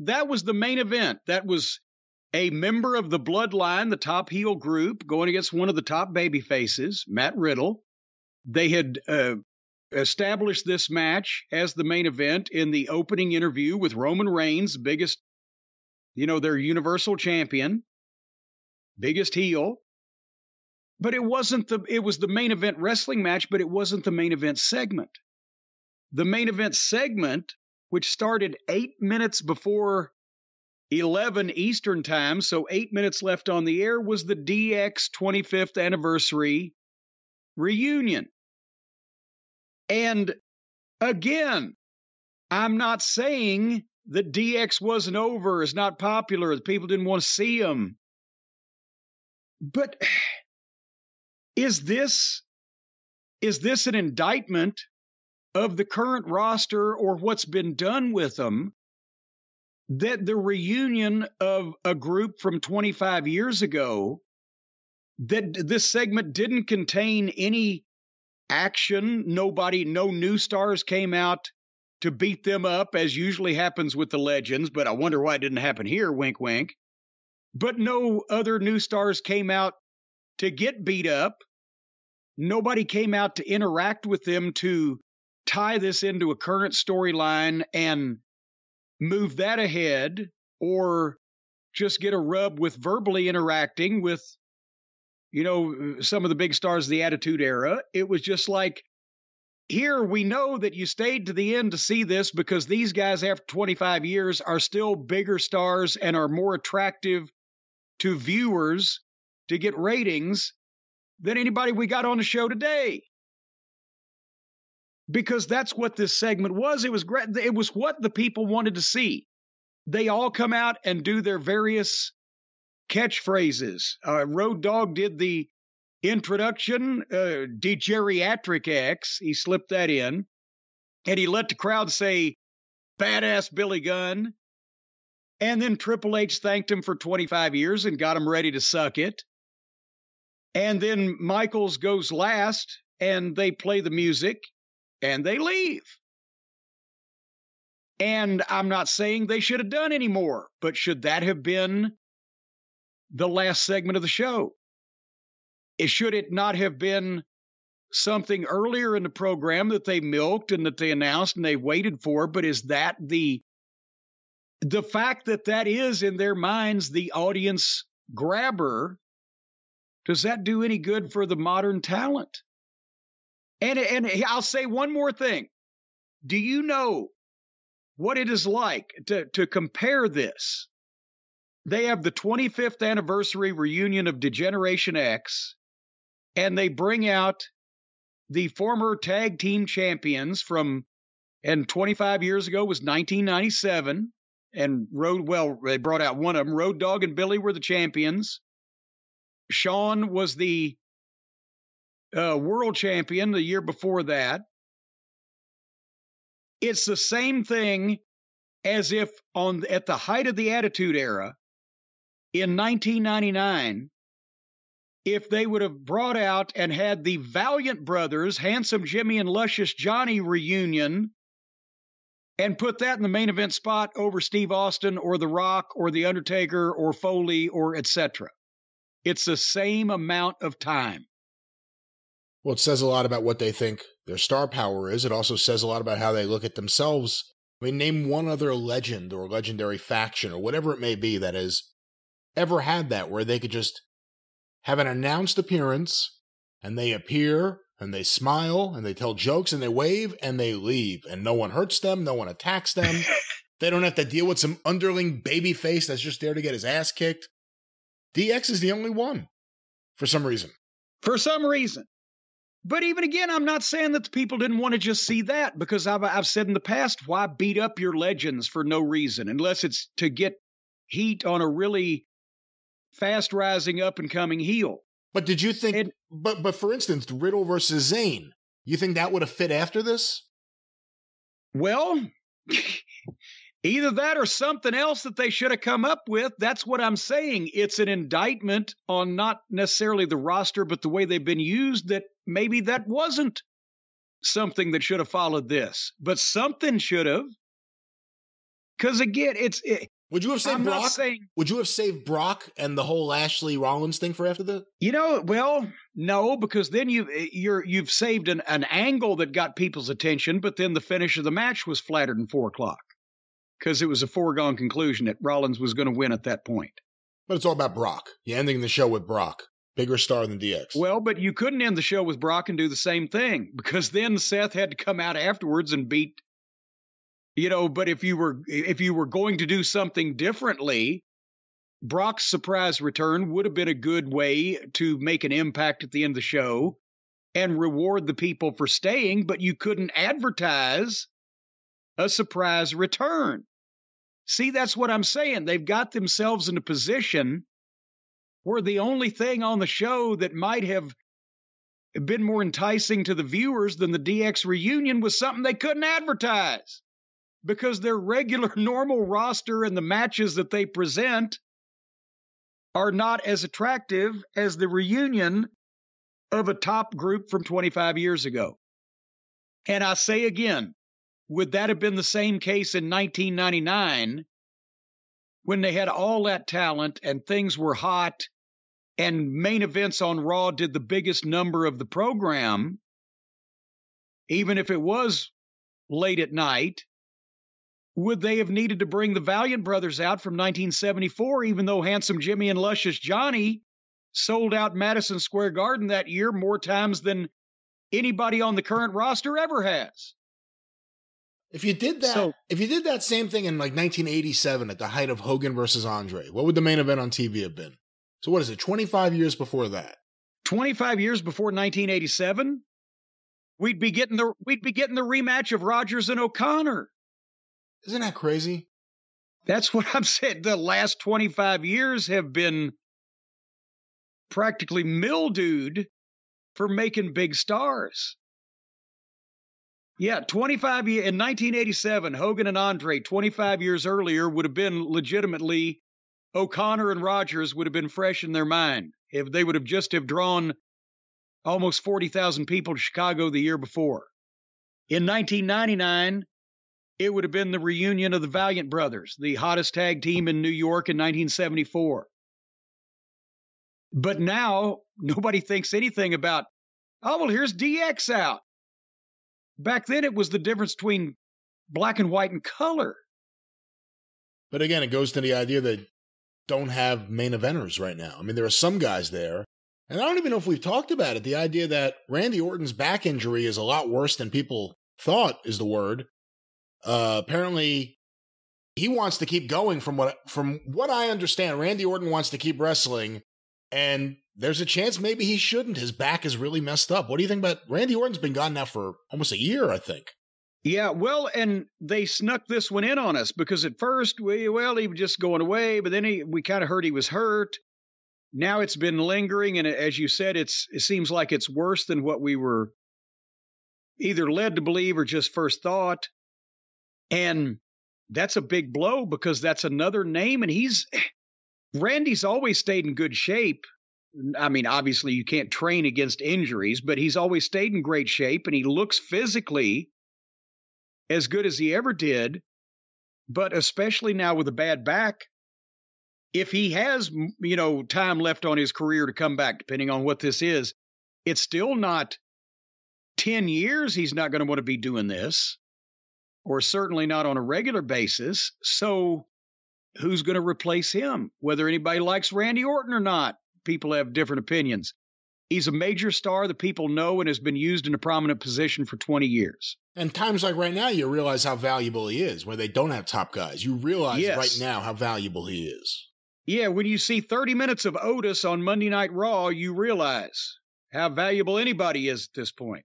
that was the main event. That was a member of the Bloodline, the top heel group, going against one of the top baby faces, Matt Riddle. They had established this match as the main event in the opening interview with Roman Reigns, biggest, their Universal Champion, biggest heel. But it was the main event wrestling match, but it wasn't the main event segment. The main event segment, which started 8 minutes before 11 Eastern time, so 8 minutes left on the air, was the DX 25th anniversary reunion. And again, I'm not saying that DX wasn't over, is not popular, that people didn't want to see him. But is this an indictment of the current roster or what's been done with them, that the reunion of a group from 25 years ago, that this segment didn't contain any action? No new stars came out to beat them up, as usually happens with the legends, but I wonder why it didn't happen here, wink, wink. But no other new stars came out to get beat up. Nobody came out to interact with them to tie this into a current storyline and move that ahead, or just get a rub with verbally interacting with, some of the big stars of the Attitude Era. It was just like, here, we know that you stayed to the end to see this because these guys after 25 years are still bigger stars and are more attractive to viewers to get ratings than anybody we got on the show today. Because that's what this segment was. It was great. It was what the people wanted to see. They all come out and do their various catchphrases. Road Dogg did the introduction, de-geriatric X. He slipped that in. And he let the crowd say, "Badass Billy Gunn." And then Triple H thanked him for 25 years and got him ready to suck it. And then Michaels goes last, and they play the music, and they leave. And I'm not saying they should have done any more, but should that have been the last segment of the show? Should it not have been something earlier in the program that they milked and that they announced and they waited for? But is that the fact that is in their minds the audience grabber? Does that do any good for the modern talent? And I'll say one more thing. Do you know what it is like to compare this? They have the 25th anniversary reunion of Degeneration X, and they bring out the former tag team champions and 25 years ago was 1997, and they brought out one of them. Road Dogg and Billy were the champions. Shawn was the world champion the year before that. It's the same thing as if at the height of the Attitude Era in 1999, if they would have brought out and had the Valiant Brothers, Handsome Jimmy and Luscious Johnny reunion, and put that in the main event spot over Steve Austin or The Rock or The Undertaker or Foley or etc. It's the same amount of time. Well, it says a lot about what they think their star power is. It also says a lot about how they look at themselves. I mean, name one other legend or legendary faction or whatever it may be that has ever had that, where they could just have an announced appearance and they appear and they smile and they tell jokes and they wave and they leave and no one hurts them, no one attacks them. They don't have to deal with some underling baby face that's just there to get his ass kicked. DX is the only one for some reason. For some reason. But even again, I'm not saying that the people didn't want to just see that, because I've said in the past, why beat up your legends for no reason, unless it's to get heat on a really fast rising up and coming heel. But did you think, but for instance, Riddle versus Zayn, you think that would have fit after this? Well, either that or something else that they should have come up with. That's what I'm saying. It's an indictment on not necessarily the roster, but the way they've been used, that maybe that wasn't something that should have followed this. But something should have. Because again, would you have saved I'm Brock? not saying, Would you have saved Brock and the whole Lashley Rollins thing for after that? well, no, because then you've saved an angle that got people's attention, but then the finish of the match was flattered in 4 o'clock because it was a foregone conclusion that Rollins was going to win at that point. But it's all about Brock. You're ending the show with Brock. Bigger star than DX. Well, but you couldn't end the show with Brock and do the same thing because then Seth had to come out afterwards and beat, but if you were going to do something differently, Brock's surprise return would have been a good way to make an impact at the end of the show and reward the people for staying, but you couldn't advertise a surprise return. See, that's what I'm saying. They've got themselves in a position where the only thing on the show that might have been more enticing to the viewers than the DX reunion was something they couldn't advertise because their regular normal roster and the matches that they present are not as attractive as the reunion of a top group from 25 years ago. And I say again, would that have been the same case in 1999 when they had all that talent and things were hot and main events on Raw did the biggest number of the program, even if it was late at night? Would they have needed to bring the Valiant Brothers out from 1974, even though Handsome Jimmy and Luscious Johnny sold out Madison Square Garden that year more times than anybody on the current roster ever has? If you did that same thing in like 1987 at the height of Hogan versus Andre, what would the main event on TV have been? So what is it, 25 years before that? 25 years before 1987? We'd be getting the rematch of Rogers and O'Connor. Isn't that crazy? That's what I'm saying. The last 25 years have been practically mildewed for making big stars. Yeah, 25 years in 1987, Hogan and Andre, 25 years earlier, would have been legitimately O'Connor and Rogers would have been fresh in their mind if they would have just have drawn almost 40,000 people to Chicago the year before. In 1999, it would have been the reunion of the Valiant Brothers, the hottest tag team in New York in 1974. But now, nobody thinks anything about, oh, well, here's DX out. Back then, it was the difference between black and white and color. But again, it goes to the idea that don't have main eventers right now. I mean, there are some guys there, and I don't even know if we've talked about it, the idea that Randy Orton's back injury is a lot worse than people thought is the word. Apparently, he wants to keep going from what I understand. Randy Orton wants to keep wrestling, and there's a chance maybe he shouldn't. His back is really messed up. What do you think about Randy Orton's been gone now for almost a year, I think. Yeah, well, and they snuck this one in on us because at first, he was just going away, but then we kind of heard he was hurt. Now it's been lingering, and as you said, it seems like it's worse than what we were either led to believe or just first thought. And that's a big blow because that's another name, and Randy's always stayed in good shape. I mean, obviously you can't train against injuries, but he's always stayed in great shape, and he looks physically as good as he ever did. But especially now with a bad back, if he has, time left on his career to come back, depending on what this is, it's still not 10 years he's not going to want to be doing this, or certainly not on a regular basis. So who's going to replace him? Whether anybody likes Randy Orton or not, people have different opinions. He's a major star that people know and has been used in a prominent position for 20 years. And times like right now, you realize how valuable he is, where they don't have top guys. You realize right now how valuable he is. Yeah, when you see 30 minutes of Otis on Monday Night Raw, you realize how valuable anybody is at this point.